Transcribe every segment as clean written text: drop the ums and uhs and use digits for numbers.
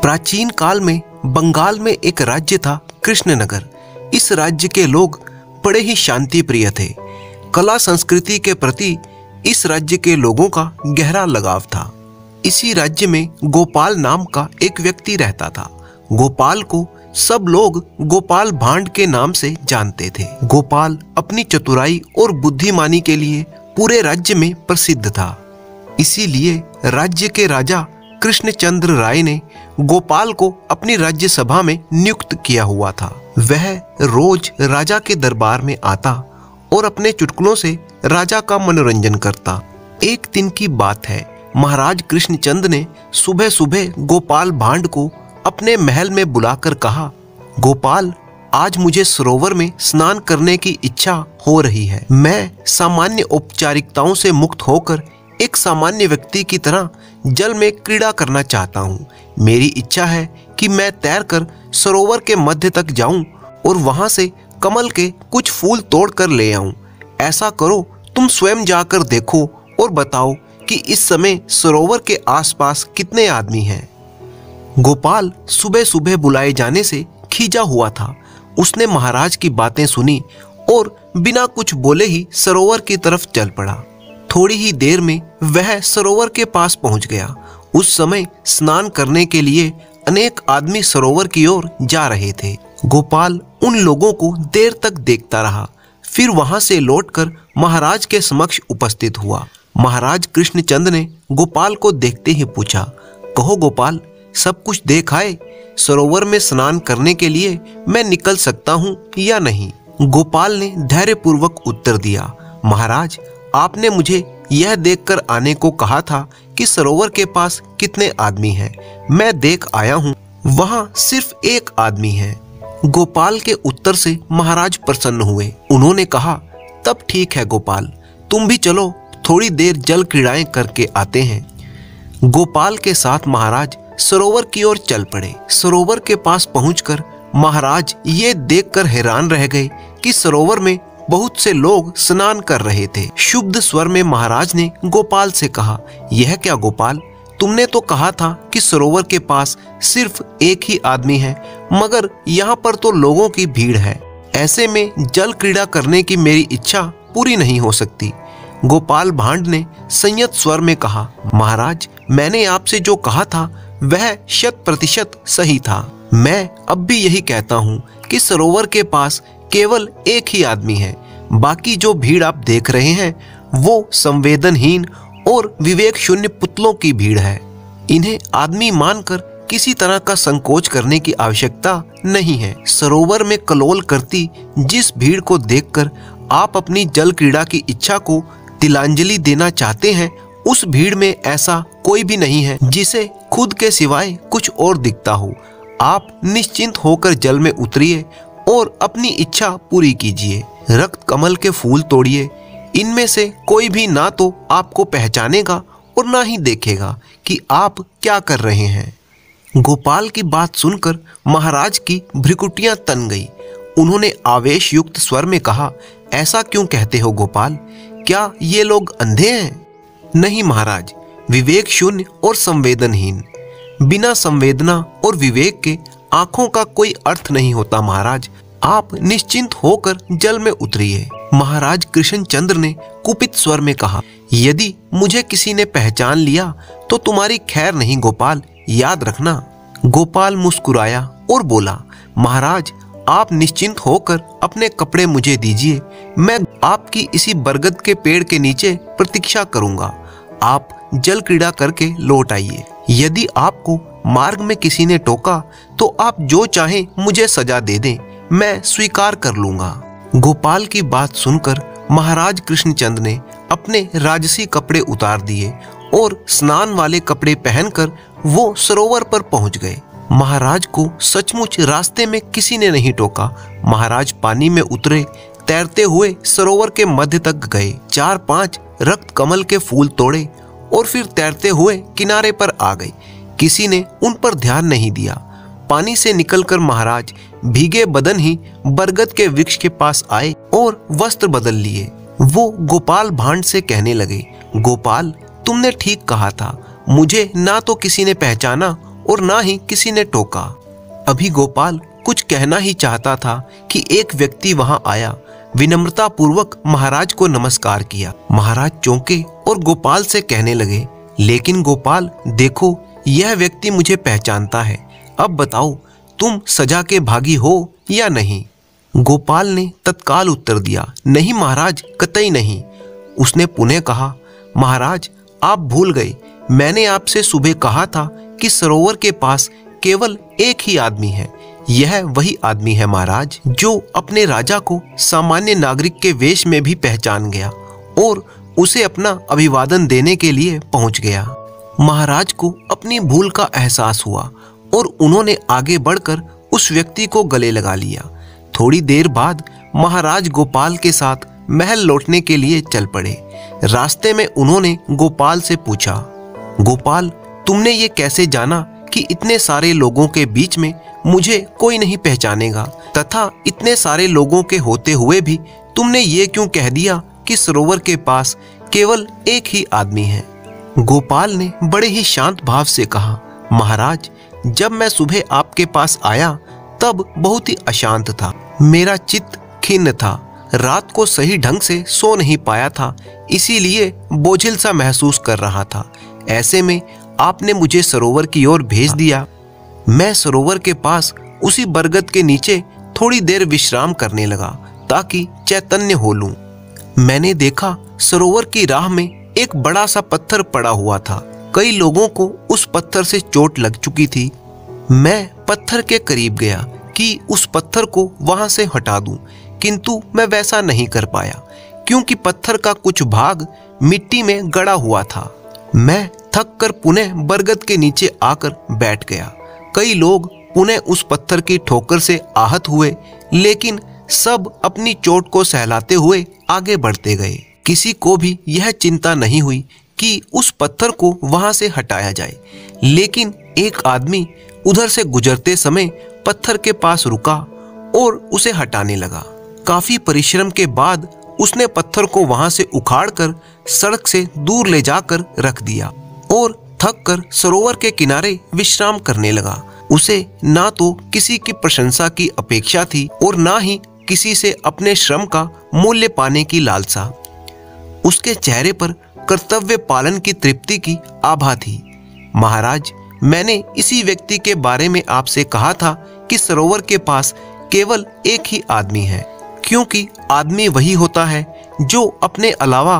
प्राचीन काल में बंगाल में एक राज्य था कृष्णनगर। इस राज्य के लोग बड़े ही शांति प्रिय थे। कला संस्कृति के प्रति इस राज्य के लोगों का गहरा लगाव था। इसी राज्य में गोपाल नाम का एक व्यक्ति रहता था। गोपाल को सब लोग गोपाल भांड के नाम से जानते थे। गोपाल अपनी चतुराई और बुद्धिमानी के लिए पूरे राज्य में प्रसिद्ध था। इसीलिए राज्य के राजा कृष्णचंद्र राय ने गोपाल को अपनी राज्य सभा में नियुक्त किया हुआ था। वह रोज राजा के दरबार में आता और अपने चुटकुलों से राजा का मनोरंजन करता। एक दिन की बात है, महाराज कृष्णचंद्र ने सुबह सुबह गोपाल भांड को अपने महल में बुलाकर कहा, गोपाल, आज मुझे सरोवर में स्नान करने की इच्छा हो रही है। मैं सामान्य औपचारिकताओं से मुक्त होकर एक सामान्य व्यक्ति की तरह जल में क्रीड़ा करना चाहता हूँ। मेरी इच्छा है कि मैं तैरकर सरोवर के मध्य तक जाऊं और वहां से कमल के कुछ फूल तोड़ कर ले आऊं। ऐसा करो, तुम स्वयं जाकर देखो और बताओ कि इस समय सरोवर के आसपास कितने आदमी हैं। गोपाल सुबह सुबह बुलाए जाने से खींचा हुआ था। उसने महाराज की बातें सुनी और बिना कुछ बोले ही सरोवर की तरफ चल पड़ा। थोड़ी ही देर में वह सरोवर के पास पहुंच गया। उस समय स्नान करने के लिए अनेक आदमी सरोवर की ओर जा रहे थे। गोपाल उन लोगों को देर तक देखता रहा। फिर वहां से लौटकर महाराज के समक्ष उपस्थित हुआ। महाराज कृष्णचंद्र ने गोपाल को देखते ही पूछा, कहो गोपाल, सब कुछ देख आए? सरोवर में स्नान करने के लिए मैं निकल सकता हूँ या नहीं? गोपाल ने धैर्यपूर्वक उत्तर दिया, महाराज, आपने मुझे यह देखकर आने को कहा था कि सरोवर के पास कितने आदमी हैं। मैं देख आया हूँ, वहाँ सिर्फ एक आदमी है। गोपाल के उत्तर से महाराज प्रसन्न हुए। उन्होंने कहा, तब ठीक है गोपाल, तुम भी चलो, थोड़ी देर जल क्रीड़ाएं करके आते हैं। गोपाल के साथ महाराज सरोवर की ओर चल पड़े। सरोवर के पास पहुंचकर महाराज ये देखकर हैरान रह गए कि सरोवर में बहुत से लोग स्नान कर रहे थे। शुद्ध स्वर में महाराज ने गोपाल से कहा, यह क्या गोपाल, तुमने तो कहा था कि सरोवर के पास सिर्फ एक ही आदमी है, मगर यहाँ पर तो लोगों की भीड़ है। ऐसे में जल क्रीड़ा करने की मेरी इच्छा पूरी नहीं हो सकती। गोपाल भांड ने संयत स्वर में कहा, महाराज, मैंने आपसे जो कहा था वह 100% सही था। मैं अब भी यही कहता हूँ कि सरोवर के पास केवल एक ही आदमी है। बाकी जो भीड़ आप देख रहे हैं वो संवेदनहीन और विवेक शून्य पुतलों की भीड़ है। इन्हें आदमी मानकर किसी तरह का संकोच करने की आवश्यकता नहीं है। सरोवर में कलोल करती जिस भीड़ को देखकर आप अपनी जल क्रीड़ा की इच्छा को तिलांजलि देना चाहते हैं, उस भीड़ में ऐसा कोई भी नहीं है जिसे खुद के सिवाय कुछ और दिखता हो। आप निश्चिंत होकर जल में उतरिए और अपनी इच्छा पूरी कीजिए। रक्त कमल के फूल तोड़िए। इनमें से कोई भी ना तो आपको पहचानेगा और ना ही देखेगा कि आप क्या कर रहे हैं। गोपाल की बात सुनकर महाराज की भ्रिकुटियां तन गई। उन्होंने आवेश युक्त स्वर में कहा, ऐसा क्यों कहते हो गोपाल? क्या ये लोग अंधे हैं? नहीं महाराज, विवेक शून्य और संवेदनहीन। बिना संवेदना और विवेक के आंखों का कोई अर्थ नहीं होता महाराज। आप निश्चिंत होकर जल में उतरिए। महाराज कृष्णचंद्र ने कुपित स्वर में कहा, यदि मुझे किसी ने पहचान लिया तो तुम्हारी खैर नहीं गोपाल, याद रखना। गोपाल मुस्कुराया और बोला, महाराज, आप निश्चिंत होकर अपने कपड़े मुझे दीजिए। मैं आपकी इसी बरगद के पेड़ के नीचे प्रतीक्षा करूंगा। आप जल क्रीड़ा करके लौट आइए। यदि आपको मार्ग में किसी ने टोका तो आप जो चाहें मुझे सजा दे दें, मैं स्वीकार कर लूंगा। गोपाल की बात सुनकर महाराज कृष्णचंद्र ने अपने राजसी कपड़े उतार दिए और स्नान वाले कपड़े पहनकर वो सरोवर पर पहुंच गए। महाराज को सचमुच रास्ते में किसी ने नहीं टोका। महाराज पानी में उतरे, तैरते हुए सरोवर के मध्य तक गए। 4-5 रक्त कमल के फूल तोड़े और फिर तैरते हुए किनारे पर आ गए। किसी ने उन पर ध्यान नहीं दिया। पानी से निकलकर महाराज भीगे बदन ही बरगद के वृक्ष के पास आए और वस्त्र बदल लिए। वो गोपाल भांड से कहने लगे, गोपाल, तुमने ठीक कहा था। मुझे ना तो किसी ने पहचाना और ना ही किसी ने टोका। अभी गोपाल कुछ कहना ही चाहता था कि एक व्यक्ति वहां आया, विनम्रता पूर्वक महाराज को नमस्कार किया। महाराज चौंके और गोपाल से कहने लगे, लेकिन गोपाल देखो, यह व्यक्ति मुझे पहचानता है। अब बताओ, तुम सजा के भागी हो या नहीं? गोपाल ने तत्काल उत्तर दिया, नहीं महाराज, कतई नहीं। उसने पुनः कहा, महाराज आप भूल गए, मैंने आपसे सुबह कहा था कि सरोवर के पास केवल एक ही आदमी है। यह वही आदमी है महाराज, जो अपने राजा को सामान्य नागरिक के वेश में भी पहचान गया और उसे अपना अभिवादन देने के लिए पहुंच गया। महाराज को अपनी भूल का एहसास हुआ और उन्होंने आगे बढ़कर उस व्यक्ति को गले लगा लिया। थोड़ी देर बाद महाराज गोपाल के साथ महल लौटने के लिए चल पड़े। रास्ते में उन्होंने गोपाल से पूछा, गोपाल तुमने ये कैसे जाना कि इतने सारे लोगों के बीच में मुझे कोई नहीं पहचानेगा, तथा इतने सारे लोगों के होते हुए भी तुमने ये क्यों कह दिया कि सरोवर के पास केवल एक ही आदमी है? गोपाल ने बड़े ही शांत भाव से कहा, महाराज जब मैं सुबह आपके पास आया तब बहुत ही अशांत था, मेरा चित्त खिन्न था, रात को सही ढंग से सो नहीं पाया था, इसीलिए बोझिल सा महसूस कर रहा था। ऐसे में आपने मुझे सरोवर की ओर भेज दिया। मैं सरोवर के पास उसी बरगद के नीचे थोड़ी देर विश्राम करने लगा ताकि चैतन्य हो लूं। मैंने देखा सरोवर की राह में एक बड़ा सा पत्थर पड़ा हुआ था। कई लोगों को उस पत्थर से चोट लग चुकी थी। मैं पत्थर के करीब गया कि उस पत्थर को वहां से हटा दूं, किंतु मैं वैसा नहीं कर पाया क्योंकि पत्थर का कुछ भाग मिट्टी में गड़ा हुआ था। मैं थक कर पुनः बरगद के नीचे आकर बैठ गया। कई लोग पुनः उस पत्थर की ठोकर से आहत हुए, लेकिन सब अपनी चोट को सहलाते हुए आगे बढ़ते गए। किसी को भी यह चिंता नहीं हुई कि उस पत्थर को वहां से हटाया जाए, लेकिन एक आदमी उधर से गुजरते समय पत्थर के पास रुका और उसे हटाने लगा। काफी परिश्रम के बाद उसने पत्थर को वहां से उखाड़कर सड़क से दूर ले जाकर रख दिया और थक कर सरोवर के किनारे विश्राम करने लगा। उसे ना तो किसी की प्रशंसा की अपेक्षा थी और ना ही किसी से अपने श्रम का मूल्य पाने की लालसा। उसके चेहरे पर कर्तव्य पालन की तृप्ति की आभा थी। महाराज मैंने इसी व्यक्ति के बारे में आपसे कहा था कि सरोवर के पास केवल एक ही आदमी है, क्योंकि आदमी वही होता है जो अपने अलावा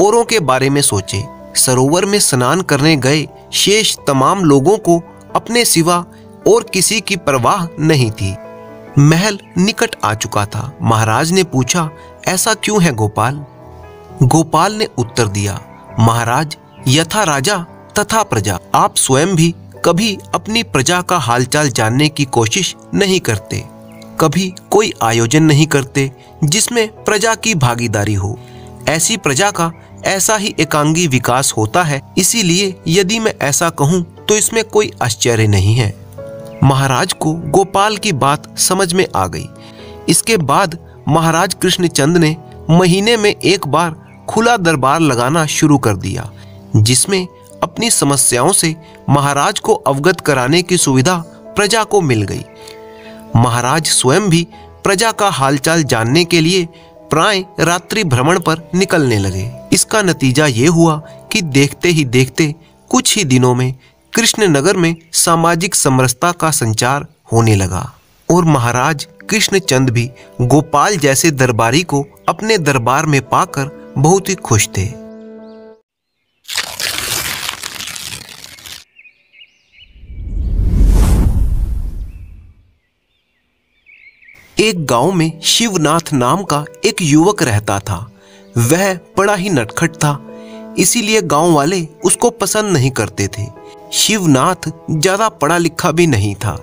औरों के बारे में सोचे। सरोवर में स्नान करने गए शेष तमाम लोगों को अपने सिवा और किसी की परवाह नहीं थी। महल निकट आ चुका था। महाराज ने पूछा, ऐसा क्यों है गोपाल? गोपाल ने उत्तर दिया, महाराज यथा राजा तथा प्रजा। आप स्वयं भी कभी अपनी प्रजा का हालचाल जानने की कोशिश नहीं करते, कभी कोई आयोजन नहीं करते जिसमें प्रजा की भागीदारी हो। ऐसी प्रजा का ऐसा ही एकांगी विकास होता है, इसीलिए यदि मैं ऐसा कहूं तो इसमें कोई आश्चर्य नहीं है। महाराज को गोपाल की बात समझ में आ गई। इसके बाद महाराज कृष्णचंद ने महीने में एक बार खुला दरबार लगाना शुरू कर दिया, जिसमें अपनी समस्याओं से महाराज को अवगत कराने की सुविधा प्रजा को मिल गई। महाराज स्वयं भी प्रजा का हालचाल जानने के लिए प्राय रात्रि भ्रमण पर निकलने लगे। इसका नतीजा ये हुआ कि देखते ही देखते कुछ ही दिनों में कृष्णनगर में सामाजिक समरसता का संचार होने लगा और महाराज कृष्णचंद भी गोपाल जैसे दरबारी को अपने दरबार में पाकर बहुत ही खुश थे। एक गांव में शिवनाथ नाम का एक युवक रहता था। वह बड़ा ही नटखट था, इसीलिए गांव वाले उसको पसंद नहीं करते थे। शिवनाथ ज्यादा पढ़ा लिखा भी नहीं था।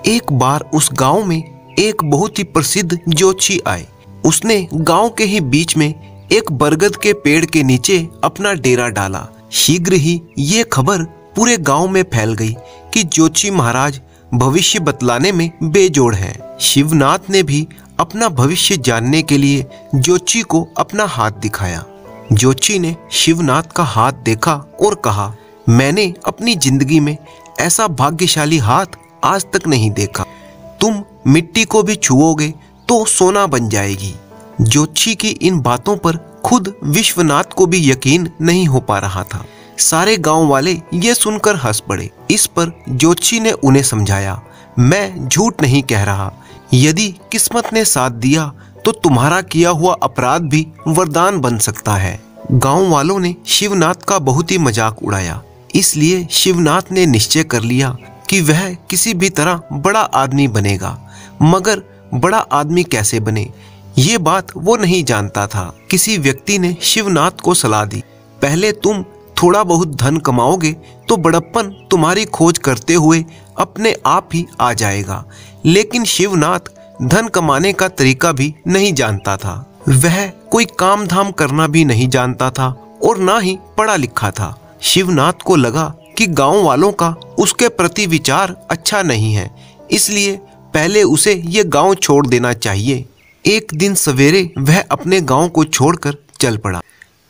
एक बार उस गांव में एक बहुत ही प्रसिद्ध ज्योतिषी आए। उसने गांव के ही बीच में एक बरगद के पेड़ के नीचे अपना डेरा डाला। शीघ्र ही ये खबर पूरे गांव में फैल गई कि ज्योतिषी महाराज भविष्य बतलाने में बेजोड़ हैं। शिवनाथ ने भी अपना भविष्य जानने के लिए ज्योतिषी को अपना हाथ दिखाया। ज्योतिषी ने शिवनाथ का हाथ देखा और कहा, मैंने अपनी जिंदगी में ऐसा भाग्यशाली हाथ आज तक नहीं देखा। तुम मिट्टी को भी छुओगे तो सोना बन जाएगी। ज्योतिषी की इन बातों पर खुद विश्वनाथ को भी यकीन नहीं हो पा रहा था। सारे गांव वाले ये सुनकर हंस पड़े। इस पर ज्योतिषी ने उन्हें समझाया, मैं झूठ नहीं कह रहा। यदि किस्मत ने साथ दिया तो तुम्हारा किया हुआ अपराध भी वरदान बन सकता है। गांव वालों ने शिवनाथ का बहुत ही मजाक उड़ाया। इसलिए शिवनाथ ने निश्चय कर लिया कि वह किसी भी तरह बड़ा आदमी बनेगा। मगर बड़ा आदमी कैसे बने, ये बात वो नहीं जानता था। किसी व्यक्ति ने शिवनाथ को सलाह दी, पहले तुम थोड़ा बहुत धन कमाओगे तो बड़प्पन तुम्हारी खोज करते हुए अपने आप ही आ जाएगा। लेकिन शिवनाथ धन कमाने का तरीका भी नहीं जानता था। वह कोई काम धाम करना भी नहीं जानता था और ना ही पढ़ा लिखा था। शिवनाथ को लगा कि गांव वालों का उसके प्रति विचार अच्छा नहीं है, इसलिए पहले उसे ये गांव छोड़ देना चाहिए। एक दिन सवेरे वह अपने गांव को छोड़कर चल पड़ा।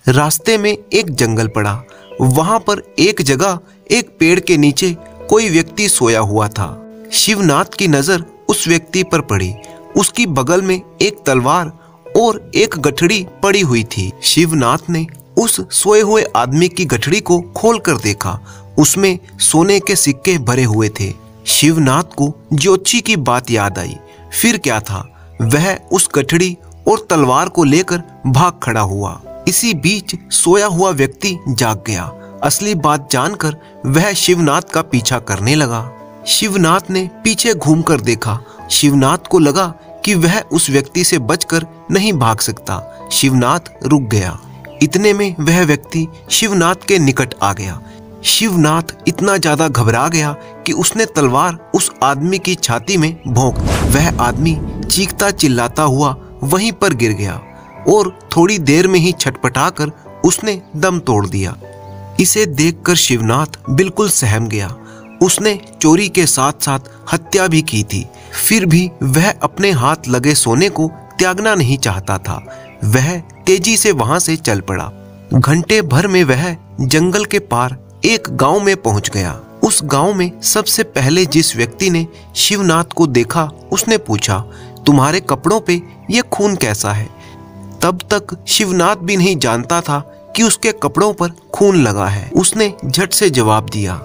रास्ते में एक जंगल पड़ा। वहां पर एक जगह एक पेड़ के नीचे कोई व्यक्ति सोया हुआ था। शिवनाथ की नजर उस व्यक्ति पर पड़ी। उसकी बगल में एक तलवार और एक गठड़ी पड़ी हुई थी। शिवनाथ ने उस सोए हुए आदमी की गठड़ी को खोलकर देखा। उसमें सोने के सिक्के भरे हुए थे। शिवनाथ को ज्योतिषी की बात याद आई। फिर क्या था, वह उस गठड़ी और तलवार को लेकर भाग खड़ा हुआ। इसी बीच सोया हुआ व्यक्ति जाग गया। असली बात जानकर वह शिवनाथ का पीछा करने लगा। शिवनाथ ने पीछे घूमकर देखा। शिवनाथ को लगा कि वह उस व्यक्ति से बचकर नहीं भाग सकता। शिवनाथ रुक गया। इतने में वह व्यक्ति शिवनाथ के निकट आ गया। शिवनाथ इतना ज्यादा घबरा गया कि उसने तलवार उस आदमी की छाती में भोंक दी। वह आदमी चीखता चिल्लाता हुआ वहीं पर गिर गया और थोड़ी देर में ही छटपटाकर उसने दम तोड़ दिया। इसे देखकर शिवनाथ बिल्कुल सहम गया। उसने चोरी के साथ साथ हत्या भी की थी। फिर भी वह अपने हाथ लगे सोने को त्यागना नहीं चाहता था। वह तेजी से वहां से चल पड़ा। घंटे भर में वह जंगल के पार एक गांव में पहुंच गया। उस गांव में सबसे पहले जिस व्यक्ति ने शिवनाथ को देखा उसने पूछा, तुम्हारे कपड़ों पे ये खून कैसा है? तब तक शिवनाथ भी नहीं जानता था कि उसके कपड़ों पर खून लगा है। उसने झट से जवाब दिया,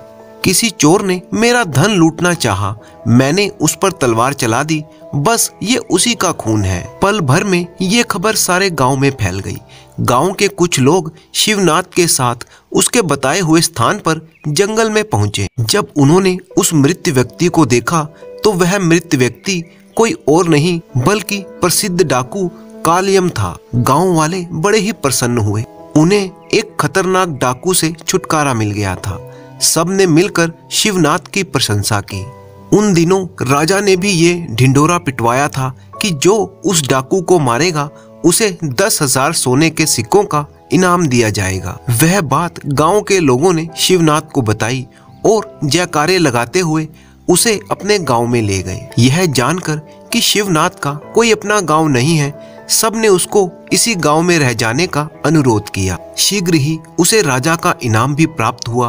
किसी चोर ने मेरा धन लूटना चाहा, मैंने उस पर तलवार चला दी, बस ये उसी का खून है। पल भर में ये खबर सारे गांव में फैल गई। गांव के कुछ लोग शिवनाथ के साथ उसके बताए हुए स्थान पर जंगल में पहुंचे। जब उन्होंने उस मृत व्यक्ति को देखा तो वह मृत व्यक्ति कोई और नहीं बल्कि प्रसिद्ध डाकू कालियम था। गांव वाले बड़े ही प्रसन्न हुए। उन्हें एक खतरनाक डाकू से छुटकारा मिल गया था। सबने मिलकर शिवनाथ की प्रशंसा की। उन दिनों राजा ने भी ये ढिंढोरा पिटवाया था कि जो उस डाकू को मारेगा उसे 10,000 सोने के सिक्कों का इनाम दिया जाएगा। वह बात गांव के लोगों ने शिवनाथ को बताई और जयकारे लगाते हुए उसे अपने गांव में ले गए। यह जानकर कि शिवनाथ का कोई अपना गांव नहीं है, सबने उसको इसी गांव में रह जाने का अनुरोध किया। शीघ्र ही उसे राजा का इनाम भी प्राप्त हुआ।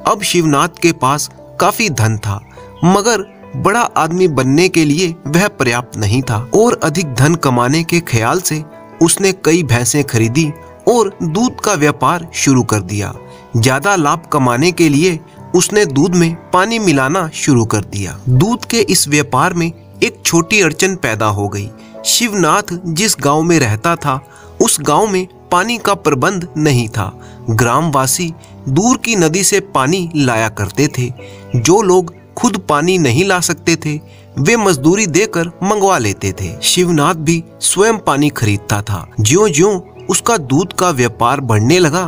अब शिवनाथ के पास काफी धन था, मगर बड़ा आदमी बनने के लिए वह पर्याप्त नहीं था और अधिक धन कमाने के ख्याल से उसने कई भैंसें खरीदी और दूध का व्यापार शुरू कर दिया। ज्यादा लाभ कमाने के लिए उसने दूध में पानी मिलाना शुरू कर दिया। दूध के इस व्यापार में एक छोटी अड़चन पैदा हो गई। शिवनाथ जिस गांव में रहता था उस गांव में पानी का प्रबंध नहीं था। ग्रामवासी दूर की नदी से पानी लाया करते थे। जो लोग खुद पानी नहीं ला सकते थे वे मजदूरी देकर मंगवा लेते थे। शिवनाथ भी स्वयं पानी खरीदता था। ज्यों-ज्यों उसका दूध का व्यापार बढ़ने लगा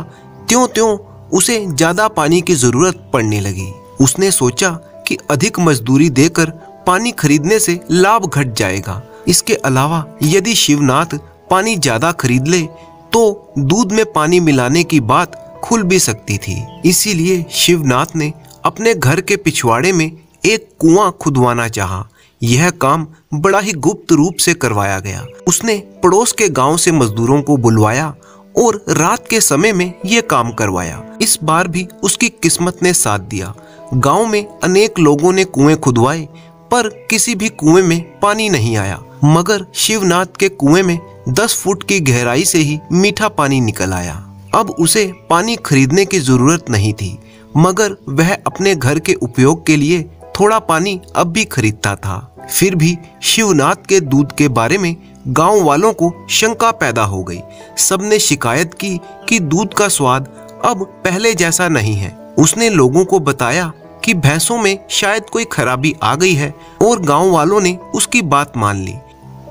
त्यों-त्यों उसे ज्यादा पानी की जरूरत पड़ने लगी। उसने सोचा कि अधिक मजदूरी देकर पानी खरीदने से लाभ घट जाएगा। इसके अलावा यदि शिवनाथ पानी ज्यादा खरीद ले तो दूध में पानी मिलाने की बात खुल भी सकती थी। इसीलिए शिवनाथ ने अपने घर के पिछवाड़े में एक कुआं खुदवाना चाहा। यह काम बड़ा ही गुप्त रूप से करवाया गया। उसने पड़ोस के गांव से मजदूरों को बुलवाया और रात के समय में यह काम करवाया। इस बार भी उसकी किस्मत ने साथ दिया। गांव में अनेक लोगों ने कुएं खुदवाए, पर किसी भी कुएं में पानी नहीं आया। मगर शिवनाथ के कुएं में 10 फुट की गहराई से ही मीठा पानी निकल आया। अब उसे पानी खरीदने की जरूरत नहीं थी, मगर वह अपने घर के उपयोग के लिए थोड़ा पानी अब भी खरीदता था। फिर भी शिवनाथ के दूध के बारे में गांव वालों को शंका पैदा हो गई। सबने शिकायत की कि दूध का स्वाद अब पहले जैसा नहीं है। उसने लोगों को बताया कि भैंसों में शायद कोई खराबी आ गई है, और गांव वालों ने उसकी बात मान ली।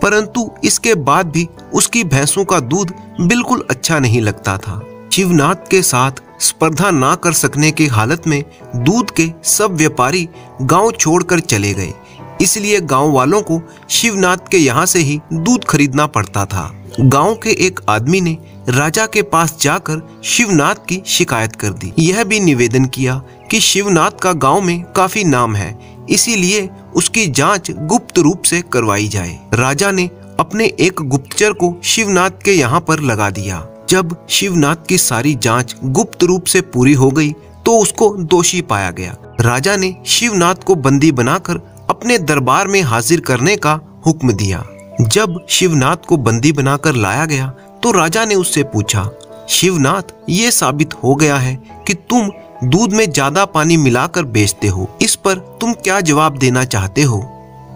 परंतु इसके बाद भी उसकी भैंसों का दूध बिल्कुल अच्छा नहीं लगता था। शिवनाथ के साथ स्पर्धा ना कर सकने की हालत में दूध के सब व्यापारी गांव छोड़कर चले गए। इसलिए गांव वालों को शिवनाथ के यहाँ से ही दूध खरीदना पड़ता था। गांव के एक आदमी ने राजा के पास जाकर शिवनाथ की शिकायत कर दी। यह भी निवेदन किया कि शिवनाथ का गांव में काफी नाम है, इसीलिए उसकी जांच गुप्त रूप से करवाई जाए। राजा ने अपने एक गुप्तचर को शिवनाथ के यहाँ पर लगा दिया। जब शिवनाथ की सारी जांच गुप्त रूप से पूरी हो गई तो उसको दोषी पाया गया। राजा ने शिवनाथ को बंदी बनाकर अपने दरबार में हाजिर करने का हुक्म दिया। जब शिवनाथ को बंदी बनाकर लाया गया तो राजा ने उससे पूछा, शिवनाथ, ये साबित हो गया है कि तुम दूध में ज्यादा पानी मिलाकर बेचते हो। इस पर तुम क्या जवाब देना चाहते हो?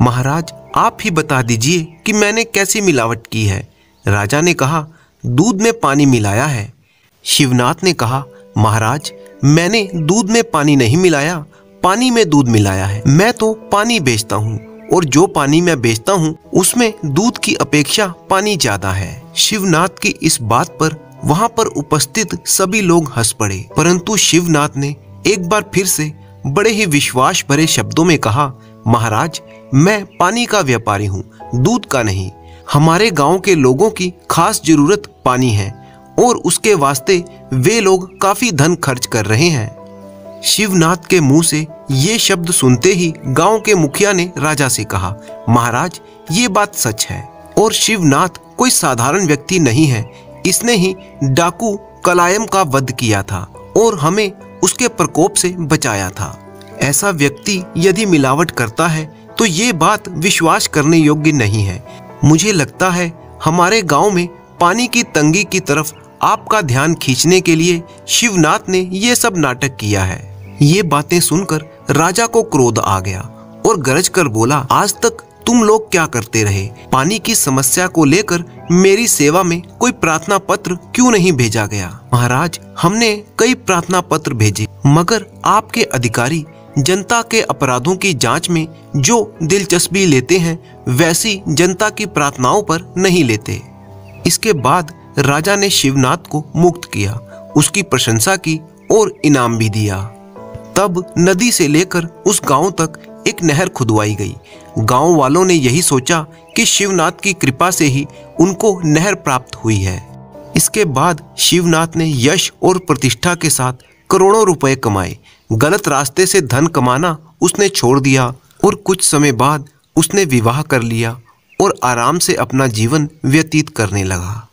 महाराज, आप ही बता दीजिए कि मैंने कैसी मिलावट की है। राजा ने कहा, दूध में पानी मिलाया है। शिवनाथ ने कहा, महाराज, मैंने दूध में पानी नहीं मिलाया, पानी में दूध मिलाया है। मैं तो पानी बेचता हूँ, और जो पानी मैं बेचता हूँ उसमें दूध की अपेक्षा पानी ज्यादा है। शिवनाथ की इस बात पर वहाँ पर उपस्थित सभी लोग हंस पड़े। परंतु शिवनाथ ने एक बार फिर से बड़े ही विश्वास भरे शब्दों में कहा, महाराज, मैं पानी का व्यापारी हूँ, दूध का नहीं। हमारे गांव के लोगों की खास जरूरत पानी है, और उसके वास्ते वे लोग काफी धन खर्च कर रहे हैं। शिवनाथ के मुंह से ये शब्द सुनते ही गांव के मुखिया ने राजा से कहा, महाराज, ये बात सच है, और शिवनाथ कोई साधारण व्यक्ति नहीं है। इसने ही डाकू कलायम का वध किया था और हमें उसके प्रकोप से बचाया था। ऐसा व्यक्ति यदि मिलावट करता है तो ये बात विश्वास करने योग्य नहीं है। मुझे लगता है हमारे गांव में पानी की तंगी की तरफ आपका ध्यान खींचने के लिए शिवनाथ ने ये सब नाटक किया है। ये बातें सुनकर राजा को क्रोध आ गया और गरज कर बोला, आज तक तुम लोग क्या करते रहे? पानी की समस्या को लेकर मेरी सेवा में कोई प्रार्थना पत्र क्यों नहीं भेजा गया? महाराज, हमने कई प्रार्थना पत्र भेजे, मगर आपके अधिकारी जनता के अपराधों की जांच में जो दिलचस्पी लेते हैं वैसी जनता की प्रार्थनाओं पर नहीं लेते। इसके बाद राजा ने शिवनाथ को मुक्त किया, उसकी प्रशंसा की और इनाम भी दिया। तब नदी से लेकर उस गांव तक एक नहर खुदवाई गई। गांव वालों ने यही सोचा कि शिवनाथ की कृपा से ही उनको नहर प्राप्त हुई है। इसके बाद शिवनाथ ने यश और प्रतिष्ठा के साथ करोड़ों रुपए कमाए। गलत रास्ते से धन कमाना उसने छोड़ दिया और कुछ समय बाद उसने विवाह कर लिया और आराम से अपना जीवन व्यतीत करने लगा।